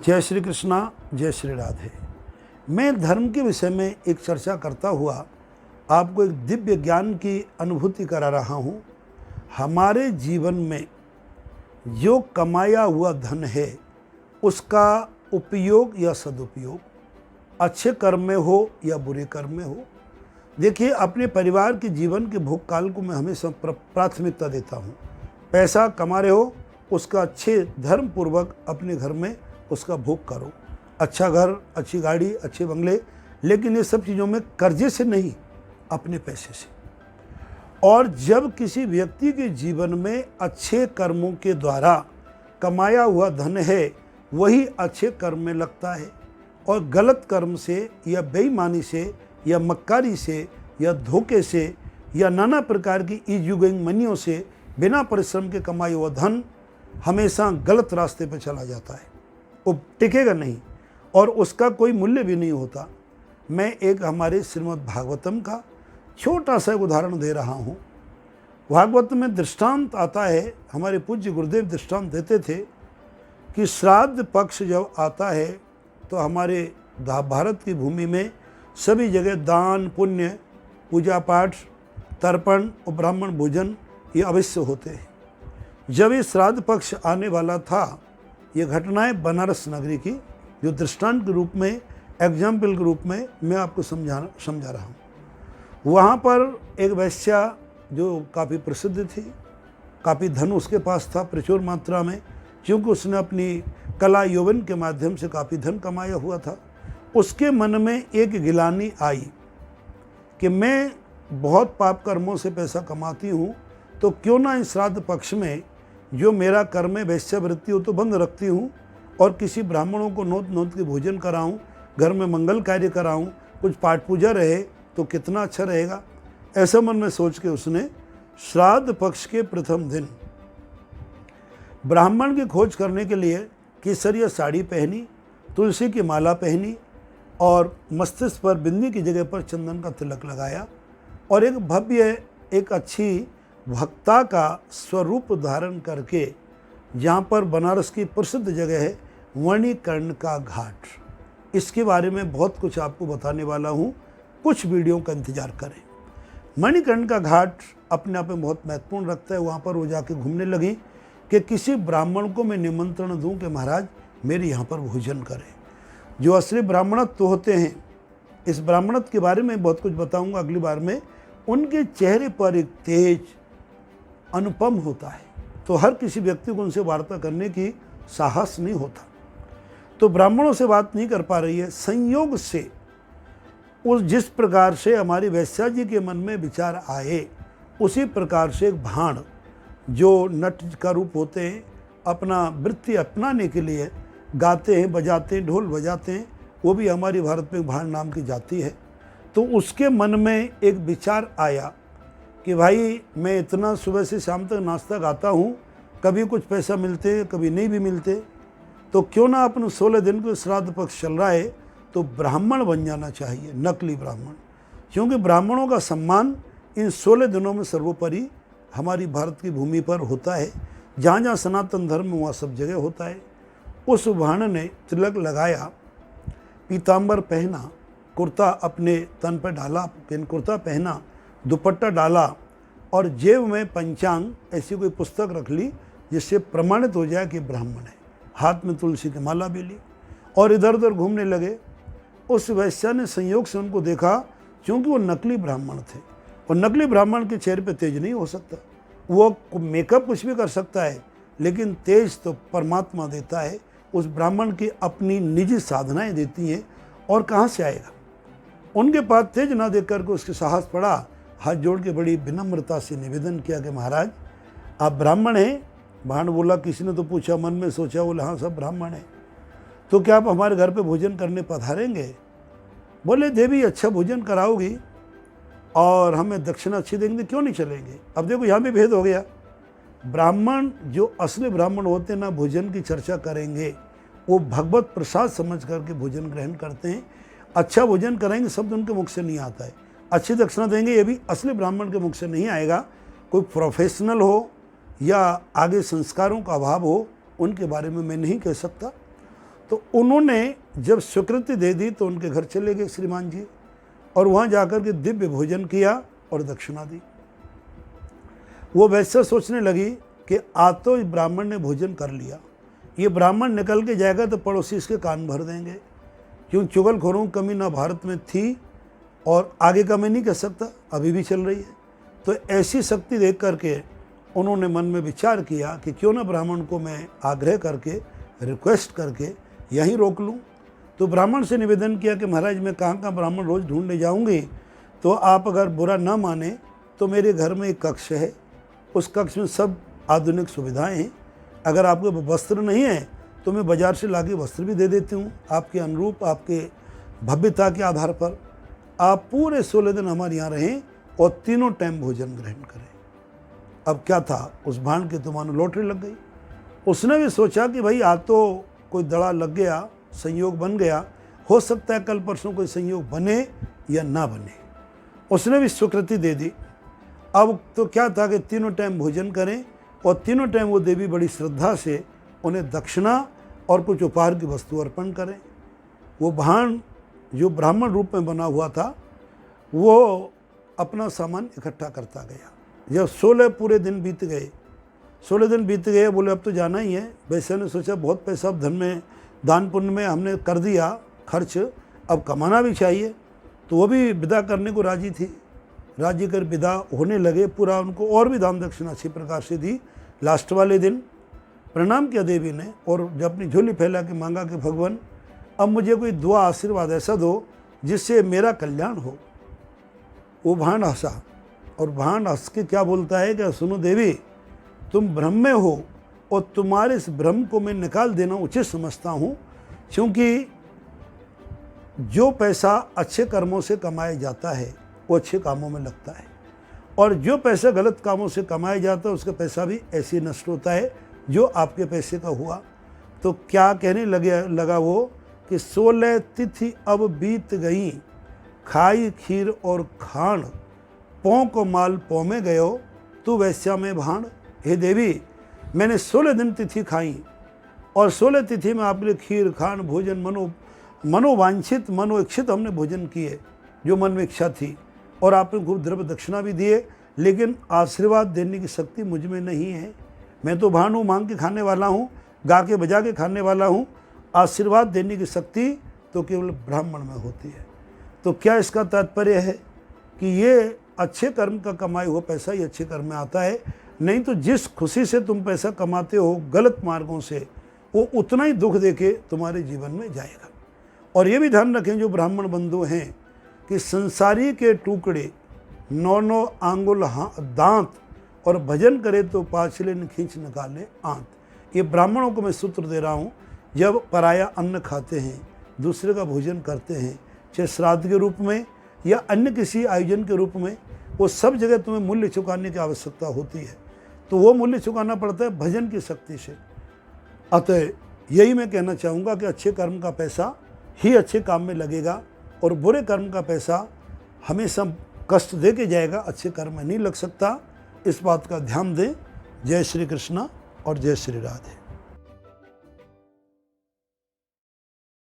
जय श्री कृष्णा, जय श्री राधे। मैं धर्म के विषय में एक चर्चा करता हुआ आपको एक दिव्य ज्ञान की अनुभूति करा रहा हूँ। हमारे जीवन में जो कमाया हुआ धन है उसका उपयोग या सदुपयोग अच्छे कर्म में हो या बुरे कर्म में हो। देखिए, अपने परिवार के जीवन के भोग काल को मैं हमेशा प्राथमिकता देता हूँ। पैसा कमा रहे हो, उसका अच्छे धर्म पूर्वक अपने घर में उसका भोग करो। अच्छा घर, अच्छी गाड़ी, अच्छे बंगले, लेकिन ये सब चीज़ों में कर्जे से नहीं, अपने पैसे से। और जब किसी व्यक्ति के जीवन में अच्छे कर्मों के द्वारा कमाया हुआ धन है वही अच्छे कर्म में लगता है, और गलत कर्म से या बेईमानी से या मक्कारी से या धोखे से या नाना प्रकार की ईज़ मनियों से बिना परिश्रम के कमाया हुआ धन हमेशा गलत रास्ते पर चला जाता है। वो टिकेगा नहीं और उसका कोई मूल्य भी नहीं होता। मैं एक हमारे श्रीमद् भागवतम का छोटा सा उदाहरण दे रहा हूँ। भागवत में दृष्टांत आता है, हमारे पूज्य गुरुदेव दृष्टांत देते थे कि श्राद्ध पक्ष जब आता है तो हमारे भारत की भूमि में सभी जगह दान, पुण्य, पूजा पाठ, तर्पण और ब्राह्मण भोजन ये अवश्य होते हैं। जब ये श्राद्ध पक्ष आने वाला था, ये घटनाएं बनारस नगरी की जो दृष्टांत के रूप में, एग्जाम्पल के रूप में मैं आपको समझा रहा हूँ। वहाँ पर एक वैश्या जो काफ़ी प्रसिद्ध थी, काफ़ी धन उसके पास था प्रचुर मात्रा में, क्योंकि उसने अपनी कला यौवन के माध्यम से काफ़ी धन कमाया हुआ था। उसके मन में एक गिलानी आई कि मैं बहुत पाप कर्मों से पैसा कमाती हूँ, तो क्यों ना इस श्राद्ध पक्ष में जो मेरा कर्म है वैश्यावृत्ति हो तो बंद रखती हूँ और किसी ब्राह्मणों को नोत नोत के भोजन कराऊँ, घर में मंगल कार्य कराऊँ, कुछ पाठ पूजा रहे तो कितना अच्छा रहेगा। ऐसा मन में सोच के उसने श्राद्ध पक्ष के प्रथम दिन ब्राह्मण की खोज करने के लिए केसरिया साड़ी पहनी, तुलसी की माला पहनी और मस्तिष्क पर बिंदी की जगह पर चंदन का तिलक लगाया और एक भव्य, एक अच्छी भक्ता का स्वरूप धारण करके, जहाँ पर बनारस की प्रसिद्ध जगह है मणिकर्ण का घाट, इसके बारे में बहुत कुछ आपको बताने वाला हूँ, कुछ वीडियो का इंतज़ार करें। मणिकर्ण का घाट अपने आप में बहुत महत्वपूर्ण रखता है। वहाँ पर वो जाके घूमने लगी कि किसी ब्राह्मण को मैं निमंत्रण दूँ कि महाराज मेरे यहाँ पर भोजन करें। जो असली ब्राह्मणत्व होते हैं, इस ब्राह्मणत्व के बारे में बहुत कुछ बताऊँगा अगली बार में। उनके चेहरे पर एक तेज अनुपम होता है, तो हर किसी व्यक्ति को उनसे वार्ता करने की साहस नहीं होता। तो ब्राह्मणों से बात नहीं कर पा रही है। संयोग से उस जिस प्रकार से हमारी वैश्या जी के मन में विचार आए, उसी प्रकार से एक भाण जो नट का रूप होते हैं, अपना वृत्ति अपनाने के लिए गाते हैं, बजाते हैं, ढोल बजाते हैं, वो भी हमारी भारत में भाण नाम की जाति है। तो उसके मन में एक विचार आया कि भाई मैं इतना सुबह से शाम तक नाश्ता गाता हूँ, कभी कुछ पैसा मिलते कभी नहीं भी मिलते, तो क्यों ना अपन 16 दिन को श्राद्ध पक्ष चल रहा है तो ब्राह्मण बन जाना चाहिए, नकली ब्राह्मण। क्योंकि ब्राह्मणों का सम्मान इन 16 दिनों में सर्वोपरि हमारी भारत की भूमि पर होता है। जहाँ जहाँ सनातन धर्म वहाँ सब जगह होता है। उस भाण ने तिलक लगाया, पीताम्बर पहना, कुर्ता अपने तन पर डाला, कुर्ता पहना, दुपट्टा डाला और जेब में पंचांग ऐसी कोई पुस्तक रख ली जिससे प्रमाणित हो जाए कि ब्राह्मण है। हाथ में तुलसी की माला भी ली और इधर उधर घूमने लगे। उस वैश्या ने संयोग से उनको देखा, क्योंकि वो नकली ब्राह्मण थे और नकली ब्राह्मण के चेहरे पे तेज नहीं हो सकता। वो मेकअप कुछ भी कर सकता है, लेकिन तेज तो परमात्मा देता है। उस ब्राह्मण की अपनी निजी साधनाएं देती हैं, और कहाँ से आएगा। उनके पास तेज ना देख करके उसके साहस पड़ा, हाथ जोड़ के बड़ी विनम्रता से निवेदन किया कि महाराज आप ब्राह्मण हैं। भाण बोला, किसी ने तो पूछा, मन में सोचा, बोला हाँ सब ब्राह्मण हैं, तो क्या आप हमारे घर पे भोजन करने पधारेंगे? बोले देवी अच्छा भोजन कराओगी और हमें दक्षिणा अच्छी देंगे, क्यों नहीं चलेंगे। अब देखो यहाँ भी भेद हो गया। ब्राह्मण जो असली ब्राह्मण होते हैं ना, भोजन की चर्चा करेंगे, वो भगवत प्रसाद समझ करके भोजन ग्रहण करते हैं। अच्छा भोजन कराएंगे शब्द उनके मुख से नहीं आता है। अच्छी दक्षिणा देंगे, ये भी असली ब्राह्मण के मुख से नहीं आएगा। कोई प्रोफेशनल हो या आगे संस्कारों का अभाव हो, उनके बारे में मैं नहीं कह सकता। तो उन्होंने जब स्वीकृति दे दी तो उनके घर चले गए श्रीमान जी, और वहाँ जाकर के दिव्य भोजन किया और दक्षिणा दी। वो वैसा सोचने लगी कि आज तो इस ब्राह्मण ने भोजन कर लिया, ये ब्राह्मण निकल के जाएगा तो पड़ोसी इसके कान भर देंगे, क्योंकि चुगलखोरों की कमी ना भारत में थी और आगे का मैं नहीं कह सकता, अभी भी चल रही है। तो ऐसी शक्ति देख करके उन्होंने मन में विचार किया कि क्यों ना ब्राह्मण को मैं आग्रह करके रिक्वेस्ट करके यहीं रोक लूं। तो ब्राह्मण से निवेदन किया कि महाराज मैं कहाँ ब्राह्मण रोज़ ढूंढने जाऊंगी, तो आप अगर बुरा ना माने तो मेरे घर में एक कक्ष है, उस कक्ष में सब आधुनिक सुविधाएं हैं, अगर आपके वस्त्र नहीं है तो मैं बाज़ार से लाके वस्त्र भी दे देती हूँ आपके अनुरूप, आपके भव्यता के आधार पर। आप पूरे 16 दिन हमारे यहाँ रहें और तीनों टाइम भोजन ग्रहण करें। अब क्या था, उस भाण के तो मानो लॉटरी लग गई। उसने भी सोचा कि भाई आज तो कोई दड़ा लग गया, संयोग बन गया, हो सकता है कल परसों कोई संयोग बने या ना बने। उसने भी स्वीकृति दे दी। अब तो क्या था कि तीनों टाइम भोजन करें और तीनों टाइम वो देवी बड़ी श्रद्धा से उन्हें दक्षिणा और कुछ उपहार की वस्तु अर्पण करें। वो भाण जो ब्राह्मण रूप में बना हुआ था वो अपना सामान इकट्ठा करता गया। जब 16 पूरे दिन बीत गए, 16 दिन बीत गए, बोले अब तो जाना ही है। वैसे ने सोचा बहुत पैसा अब धन में दान पुण्य में हमने कर दिया खर्च, अब कमाना भी चाहिए। तो वो भी विदा करने को राजी थी। राजी कर विदा होने लगे, पूरा उनको और भी दान दक्षिणा अच्छी प्रकार से दी। लास्ट वाले दिन प्रणाम किया देवी ने और जब अपनी झोली फैला के मांगा कि भगवान अब मुझे कोई दुआ आशीर्वाद ऐसा दो जिससे मेरा कल्याण हो। वो भाण हंसा और भाण हंस के क्या बोलता है कि सुनो देवी, तुम भ्रम में हो और तुम्हारे इस भ्रम को मैं निकाल देना उचित समझता हूँ, क्योंकि जो पैसा अच्छे कर्मों से कमाया जाता है वो अच्छे कामों में लगता है, और जो पैसा गलत कामों से कमाया जाता है उसका पैसा भी ऐसे ही नष्ट होता है जो आपके पैसे का हुआ। तो क्या कहने लगा वो कि 16 तिथि अब बीत गई, खाई खीर और खाण, पौ को माल पौ में गयो, तू वैश्या में भाण। हे देवी, मैंने 16 दिन तिथि खाई और 16 तिथि में आपके लिए खीर खान भोजन मनोवांछित मनोइच्छित हमने भोजन किए जो मन में इच्छा थी, और आपने खूब द्रव्य दक्षिणा भी दिए, लेकिन आशीर्वाद देने की शक्ति मुझ में नहीं है। मैं तो भानु मांग के खाने वाला हूँ, गा के बजा के खाने वाला हूँ। आशीर्वाद देने की शक्ति तो केवल ब्राह्मण में होती है। तो क्या इसका तात्पर्य है कि ये अच्छे कर्म का कमाई हुआ पैसा ही अच्छे कर्म में आता है, नहीं तो जिस खुशी से तुम पैसा कमाते हो गलत मार्गों से, वो उतना ही दुख देके तुम्हारे जीवन में जाएगा। और ये भी ध्यान रखें जो ब्राह्मण बंधु हैं कि संसारी के टुकड़े 9 आंगुल दांत और भजन करे तो पाछले न खींच निकाले आंत। ये ब्राह्मणों को मैं सूत्र दे रहा हूँ। जब पराया अन्न खाते हैं, दूसरे का भोजन करते हैं, चाहे श्राद्ध के रूप में या अन्य किसी आयोजन के रूप में, वो सब जगह तुम्हें मूल्य चुकाने की आवश्यकता होती है। तो वो मूल्य चुकाना पड़ता है भजन की शक्ति से। अतः यही मैं कहना चाहूँगा कि अच्छे कर्म का पैसा ही अच्छे काम में लगेगा और बुरे कर्म का पैसा हमेशा कष्ट दे के जाएगा, अच्छे कर्म में नहीं लग सकता। इस बात का ध्यान दें। जय श्री कृष्णा और जय श्री राधे।